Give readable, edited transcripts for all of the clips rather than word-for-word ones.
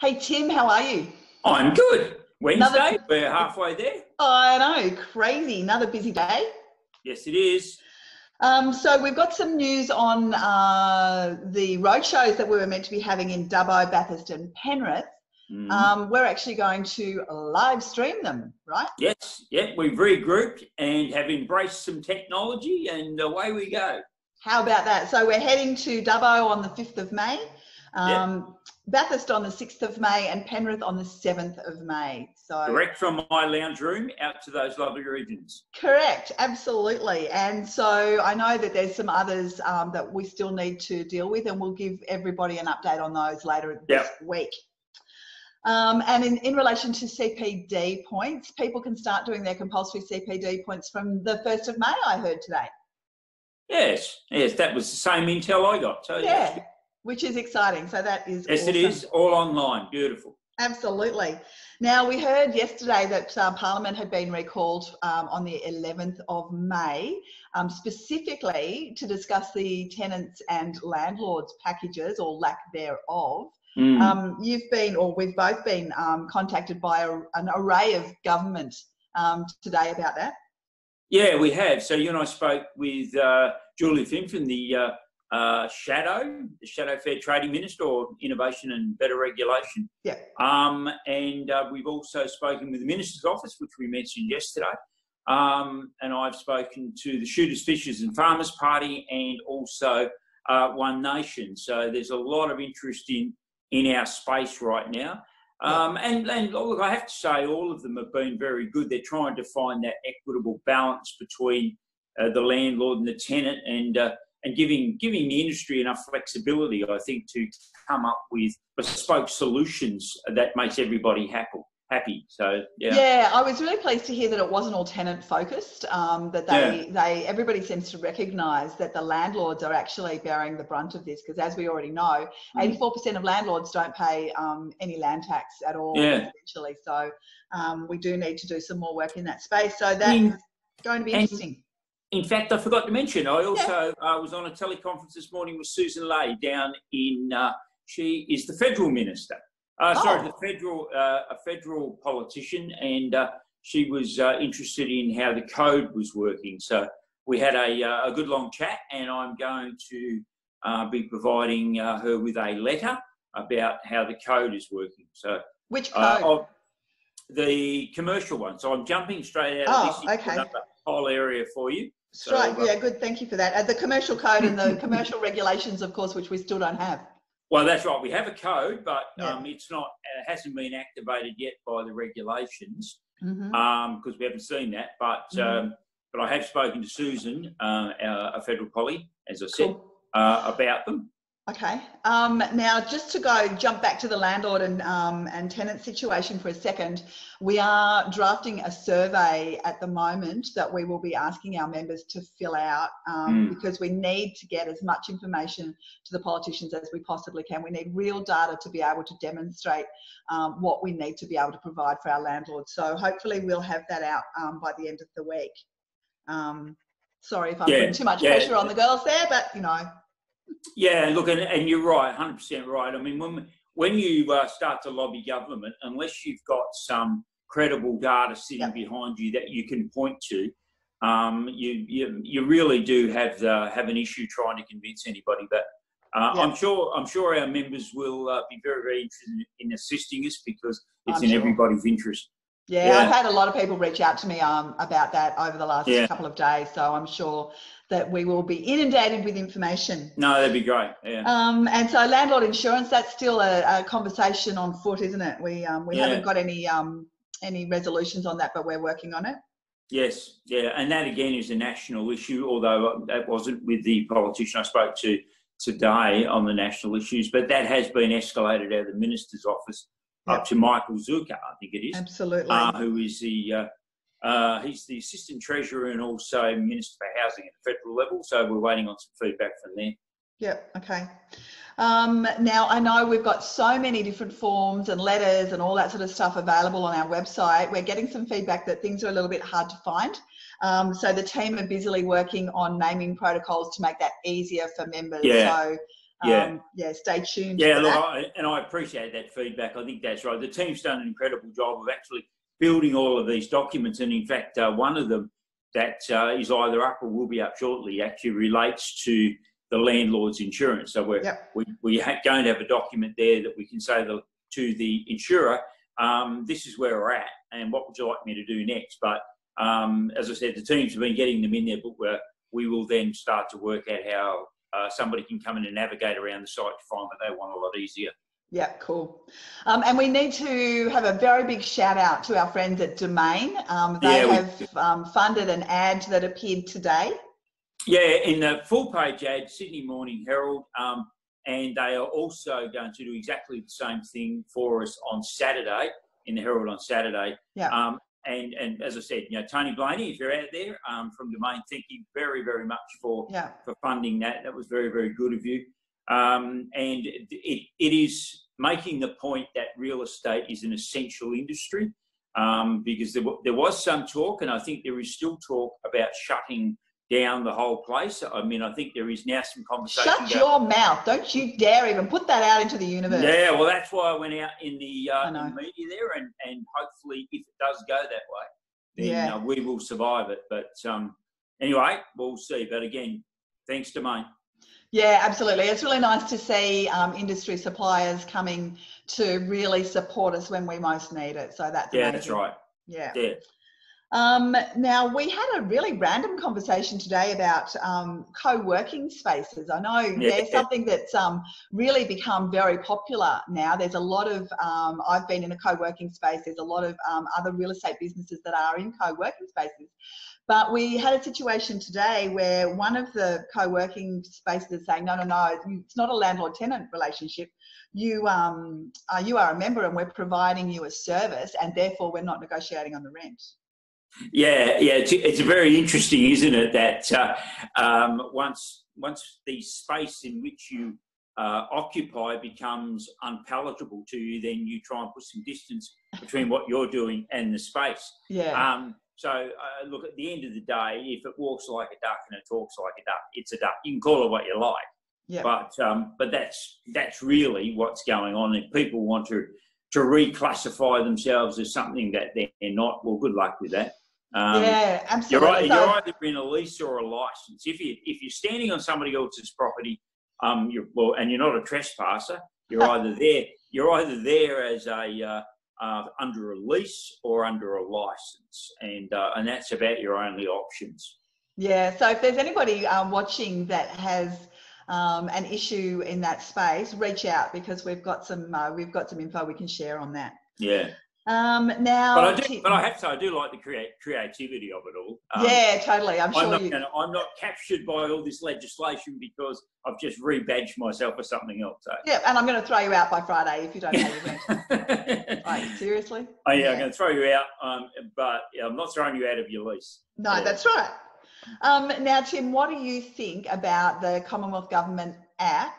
Hey Tim, how are you? I'm good. Wednesday, we're halfway there. I know, crazy. Another busy day. Yes, it is. So we've got some news on the road shows that we were meant to be having in Dubbo, Bathurst and Penrith. We're actually going to live stream them, right? Yes, yeah, we've regrouped and have embraced some technology and away we go. How about that? So we're heading to Dubbo on the 5th of May, Bathurst on the 6th of May and Penrith on the 7th of May. So direct from my lounge room out to those lovely regions. Correct, absolutely. And so I know that there's some others that we still need to deal with, and we'll give everybody an update on those later this week. And in relation to CPD points, people can start doing their compulsory CPD points from the 1st of May, I heard today. Yes, that was the same intel I got. So yeah, which is exciting. So that is awesome. It is, all online, beautiful. Absolutely. Now, we heard yesterday that Parliament had been recalled on the 11th of May, specifically to discuss the tenants and landlords packages or lack thereof. You've been, or we've both been contacted by an array of government today about that. Yeah, we have. So you and I spoke with Julia Finfin, the Shadow Fair Trading Minister, or Innovation and Better Regulation. Yeah. And we've also spoken with the Minister's Office, which we mentioned yesterday. And I've spoken to the Shooters, Fishers and Farmers Party and also One Nation. So there's a lot of interest in our space right now. And look, I have to say all of them have been very good. They're trying to find that equitable balance between the landlord and the tenant, and giving the industry enough flexibility, I think, to come up with bespoke solutions that makes everybody happy. So yeah, I was really pleased to hear that it wasn't all tenant focused. That everybody seems to recognise that the landlords are actually bearing the brunt of this, because as we already know, 84% of landlords don't pay any land tax at all. Essentially. So we do need to do some more work in that space. So that's going to be interesting. In fact, I forgot to mention, I also was on a teleconference this morning with Susan Ley down in. She is the federal minister. Sorry, a federal politician, and she was interested in how the code was working. So we had a good long chat, and I'm going to be providing her with a letter about how the code is working. So which code? The commercial one. So I'm jumping straight out of this into another whole area for you. Right, yeah, good. Thank you for that. The commercial code and the commercial regulations, of course, which we still don't have. Well, that's right. We have a code, but it's not. It hasn't been activated yet by the regulations because we haven't seen that. But I have spoken to Susan, a federal poly, as I said, about them. Okay. Now, just to jump back to the landlord and tenant situation for a second, we are drafting a survey at the moment that we will be asking our members to fill out because we need to get as much information to the politicians as we possibly can. We need real data to be able to demonstrate what we need to be able to provide for our landlords. So hopefully we'll have that out by the end of the week. Sorry if I'm putting too much pressure on the girls there, but you know. Yeah, look, and you're right, 100% right. I mean, when you start to lobby government, unless you've got some credible data sitting behind you that you can point to, you really do have an issue trying to convince anybody. But I'm sure our members will be very, very interested in assisting us because it's in everybody's interest. Yeah, I've had a lot of people reach out to me about that over the last couple of days, so I'm sure that we will be inundated with information. No, that'd be great. Yeah. And so landlord insurance, that's still a conversation on foot, isn't it? We haven't got any resolutions on that, but we're working on it. Yes, yeah, and that again is a national issue, although that wasn't with the politician I spoke to today on the national issues, but that has been escalated out of the Minister's Office up to Michael Zucker, I think it is. Absolutely. Who is he's the Assistant Treasurer and also Minister for Housing at the federal level, so we're waiting on some feedback from there. Yep, okay. Now, I know we've got so many different forms and letters and all that sort of stuff available on our website. We're getting some feedback that things are a little bit hard to find. So the team are busily working on naming protocols to make that easier for members. So yeah, stay tuned. Yeah, for look, that. I appreciate that feedback. I think that's right. The team's done an incredible job of actually building all of these documents, and in fact, one of them that is either up or will be up shortly actually relates to the landlord's insurance. So we're going to have a document there that we can say to the insurer, this is where we're at, and what would you like me to do next? But as I said, the teams have been getting them in there, but we will then start to work out how somebody can come in and navigate around the site to find what they want a lot easier. Yeah, cool. And we need to have a very big shout out to our friends at Domain. They have funded an ad that appeared today. Yeah, in the full page ad, Sydney Morning Herald, and they are also going to do exactly the same thing for us on Saturday, in the Herald on Saturday. Yeah. And as I said, Tony Blaney, if you're out there from Domain, thank you very, very much for funding that. That was very, very good of you. And it is making the point that real estate is an essential industry because there was some talk, and I think there is still talk about shutting down the whole place. I mean, I think there is now some conversation. Shut your mouth. Don't you dare even put that out into the universe. Yeah, well, that's why I went out in the media there, and hopefully if it does go that way, then we will survive it. But anyway, we'll see. But again, thanks, Domain. Yeah, absolutely. It's really nice to see industry suppliers coming to really support us when we most need it. So that's amazing. That's right. Yeah. Now, we had a really random conversation today about co-working spaces. I know there's something that's really become very popular now. There's a lot of, I've been in a co-working space, there's a lot of other real estate businesses that are in co-working spaces. But we had a situation today where one of the co-working spaces is saying, no, it's not a landlord-tenant relationship. You are a member and we're providing you a service, and therefore we're not negotiating on the rent. Yeah, it's very interesting, isn't it, that once the space in which you occupy becomes unpalatable to you, then you try and put some distance between what you're doing and the space. Yeah. So look, at the end of the day, if it walks like a duck and it talks like a duck, it's a duck. You can call it what you like. Yeah. But that's really what's going on. If people want to reclassify themselves as something that they're not, well, good luck with that. Yeah, absolutely. You're either in a lease or a license. If you're standing on somebody else's property, and you're not a trespasser, you're either there as a under a lease or under a license, and that's about your only options. Yeah. So if there's anybody watching that has an issue in that space, reach out, because we've got some info we can share on that. Yeah. Now, but I have to say, I do like the creativity of it all. Yeah, totally. I'm not captured by all this legislation because I've just rebadged myself for something else. So. Yeah, and I'm going to throw you out by Friday if you don't pay your rent. Right, seriously? Oh yeah, I'm going to throw you out, but I'm not throwing you out of your lease. No, that's right. Now, Tim, what do you think about the Commonwealth Government app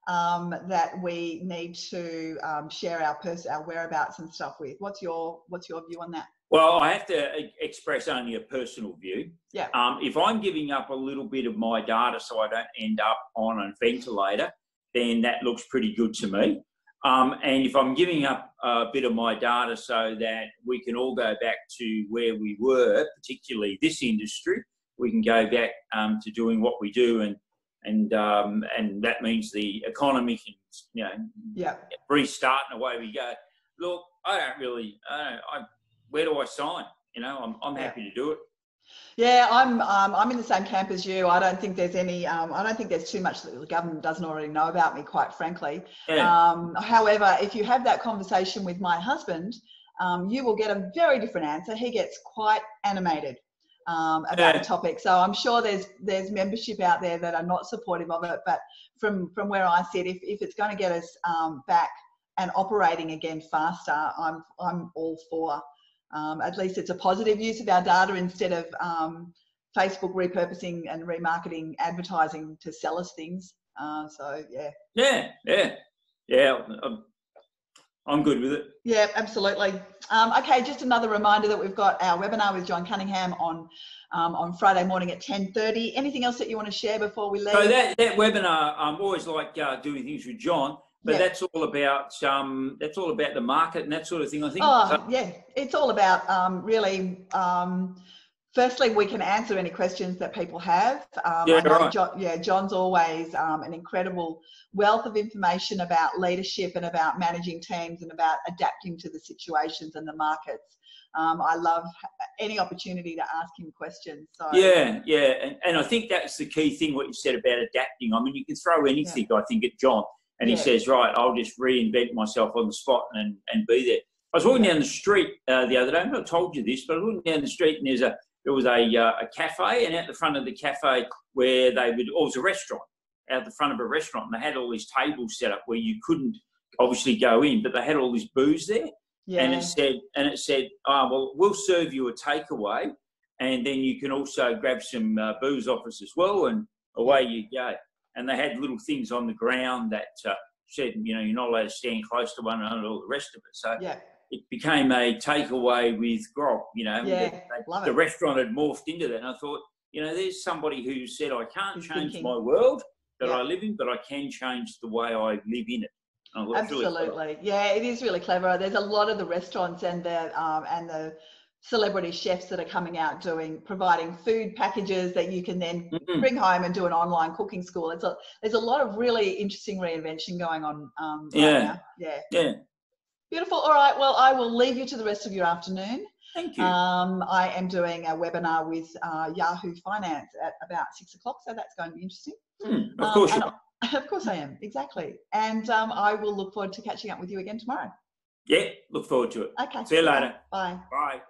that we need to share our whereabouts and stuff with? What's your view on that? Well, I have to express only a personal view. Yeah. If I'm giving up a little bit of my data so I don't end up on a ventilator, then that looks pretty good to me. And if I'm giving up a bit of my data so that we can all go back to where we were, particularly this industry, we can go back to doing what we do, and that means the economy can, restart, and away we go. Look, where do I sign? I'm happy to do it. Yeah, I'm in the same camp as you. I don't think there's any. I don't think there's too much that the government doesn't already know about me, quite frankly. Yeah. However, if you have that conversation with my husband, you will get a very different answer. He gets quite animated about the topic. So I'm sure there's membership out there that are not supportive of it. But from where I sit, if it's going to get us back and operating again faster, I'm all for. At least it's a positive use of our data instead of Facebook repurposing and remarketing advertising to sell us things. So yeah. Yeah. I'm good with it. Yeah, absolutely. Okay, just another reminder that we've got our webinar with John Cunningham on Friday morning at 10:30. Anything else that you want to share before we leave? So that webinar, I always like doing things with John, but that's all about the market and that sort of thing, I think. Yeah, it's all about really. Firstly, we can answer any questions that people have. I know John's always an incredible wealth of information about leadership and about managing teams and about adapting to the situations and the markets. I love any opportunity to ask him questions. So. Yeah, and I think that's the key thing, what you said about adapting. I mean, you can throw anything, I think, at John, and he says, right, I'll just reinvent myself on the spot and be there. I was walking down the street the other day, I've not told you this, but I was walking down the street and there was a cafe, and out the front of the cafe where it was a restaurant, out the front of a restaurant, and they had all these tables set up where you couldn't obviously go in, but they had all this booze there. Yeah. And it said, oh, well, we'll serve you a takeaway, and then you can also grab some booze off us as well, and away you go. And they had little things on the ground that said, you know, you're not allowed to stand close to one another and all the rest of it. So it became a takeaway with grog, you know. The restaurant had morphed into that. And I thought, you know, there's somebody who said, I can't change my world that I live in, but I can change the way I live in it. Absolutely. Yeah, it is really clever. There's a lot of the restaurants and the celebrity chefs that are coming out providing food packages that you can then bring home and do an online cooking school. There's a lot of really interesting reinvention going on right now. Yeah. Beautiful. All right. Well, I will leave you to the rest of your afternoon. Thank you. I am doing a webinar with Yahoo Finance at about 6 o'clock, so that's going to be interesting. Of course you are. Of course I am, exactly. And I will look forward to catching up with you again tomorrow. Yeah, look forward to it. Okay. See you later. Bye. Bye.